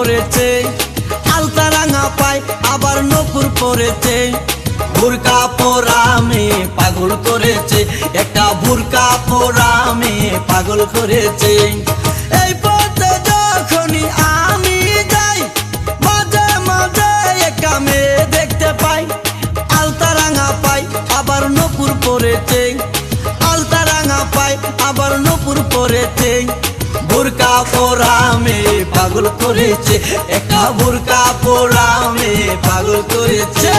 পরেছে, আলতা রাঙা পায় আবার নূপুর পরেছে। বুরকা পরা মেয়ে পাগল করেছে, একটা বুরকা পরা মেয়ে পাগল করেছে। এই পথে যখনই আমি যাই মাঝে মাঝে একটা মেয়ে দেখতে পাই, আলতা রাঙা পাই আবার নূপুর পরেছে, আলতা রাঙা পাই আবার নূপুর পরেছে। বুরকা পরা মেয়ে পাগল করেছে, একটা বুরকা পরা মেয়ে পাগল করেছে।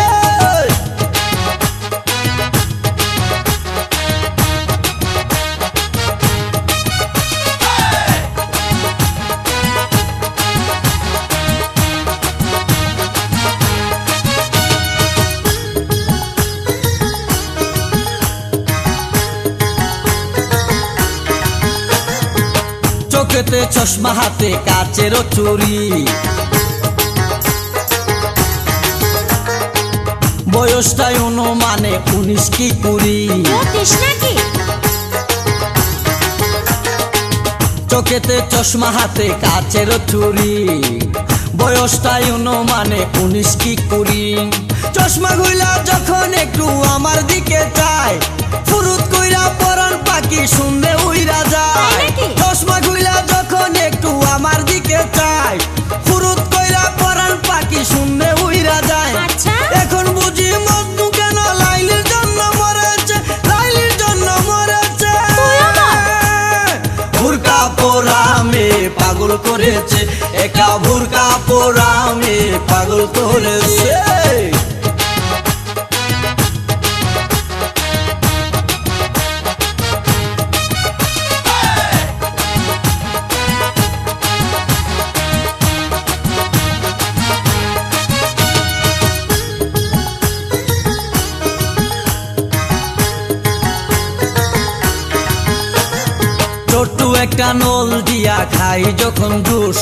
চোখেতে চশমা হাতে কাচের চুরি, বয়সটাই অনুমানে 19 কি 20। চোখেতে চশমা হাতে কাচের চুরি, বয়সটাই অনুমানে 19 কি 20। চশমা গুলা যখন একটু আমার দিকে চায়, ফুরুত কইরা পরান পাখি শুনলে উইরা যায়। চশমা গুলা যখন একটু আমার দিকে চায়, ফুরুত কইরা পরান পাখি শুনলে উইরা যায়। এখন বুঝি মজনু কেন লাইলির জন্য মরেছে, লাইলির জন্য মরেছে। বুরকা পরা মেয়ে পাগল করেছে, একা বুরকা পরা মেয়ে পাগল করেছে। ছোট্ট একটা নল দিয়া খাই যখন জুস,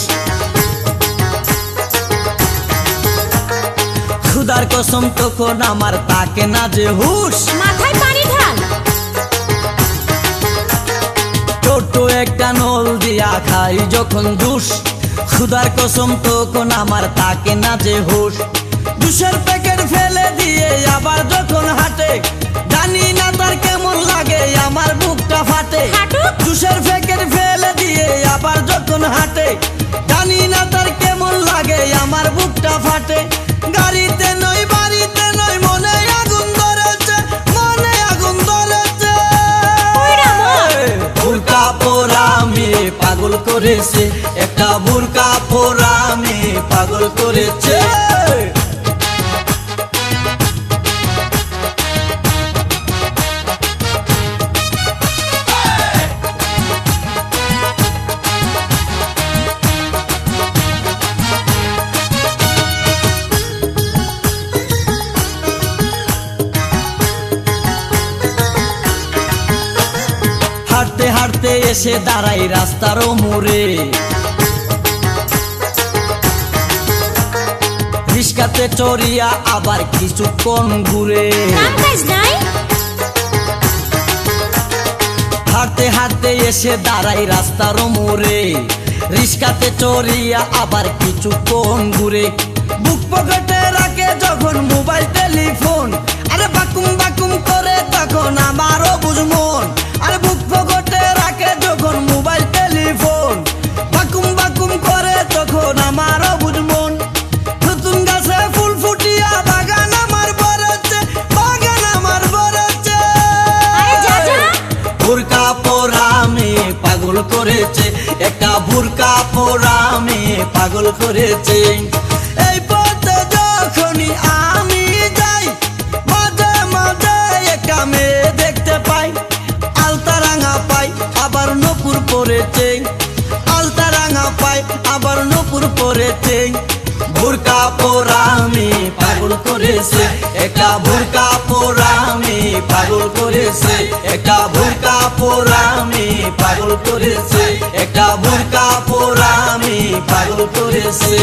খুদার কসম তখন আমার তাকে না যে হুশ। মাথায় পানি ঢাল। ছোট্ট একটা নল দিয়া খাই যখন জুস, খুদার কসম তখন আমার তাকে না যে হুশ। জুসের প্যাকেট ফেলে দিয়ে আবার যখন হাঁটে, জানি না তার কেমন লাগে আমার বুকটা ফাটে। জুসের প্যাকেট ফেলে দিয়ে আবার যখন হাঁটে, জানি না তার কেমন লাগে আমার বুকটা ফাটে। গাড়িতে নয় বাড়িতে নয় মনে আগুন ধরেছে, মনে আগুন ধরেছে। বুরকা পরা মেয়ে পাগল করেছে, একটা বুরকা পরা মেয়ে পাগল করেছে। হাঁটতে হাঁটতে এসে দাঁড়াই রাস্তার মোড়ে, রিস্কাতে চড়িয়া আবার কিছুক্ষণ ঘুরে। হাঁটতে হাঁটতে এসে দাঁড়াই রাস্তার মোড়ে, রিস্কাতে চড়িয়া আবার কিছুক্ষণ ঘুরে। বুক পকেটে রাখে যখন মোবাইল টেলিফোন, আরে বাকুম বাকুম করে তখন আমারও বুঝমন। আরে বুক পকেটে রাখে যখন মোবাইল টেলিফোন, বাকুম বাকুম করে তখন আমারও বুঝমন। নতুন গাছে ফুল ফুটিয়া বাগান আমার ভরেছে, বাগান আমার ভরেছে। বুরকা পরা মেয়ে পাগল করেছে, একটা বুরকা পরা মেয়ে পাগল করেছে। এই পথে যখনই আমি যাই মাঝে মাঝে একটা মেয়ে দেখতে পাই, আলতা রাঙা পাই আবার নূপুর পরেছে, আলতা রাঙা পাই আবার নূপুর পরেছে। বুরকা পরা মেয়ে পাগল করেছে, একটা বুরকা পরা মেয়ে পাগল করেছে, একটা বুরকা পরা মেয়ে পাগল করেছে, একটা বুরকা পরা মেয়ে পাগল করেছে।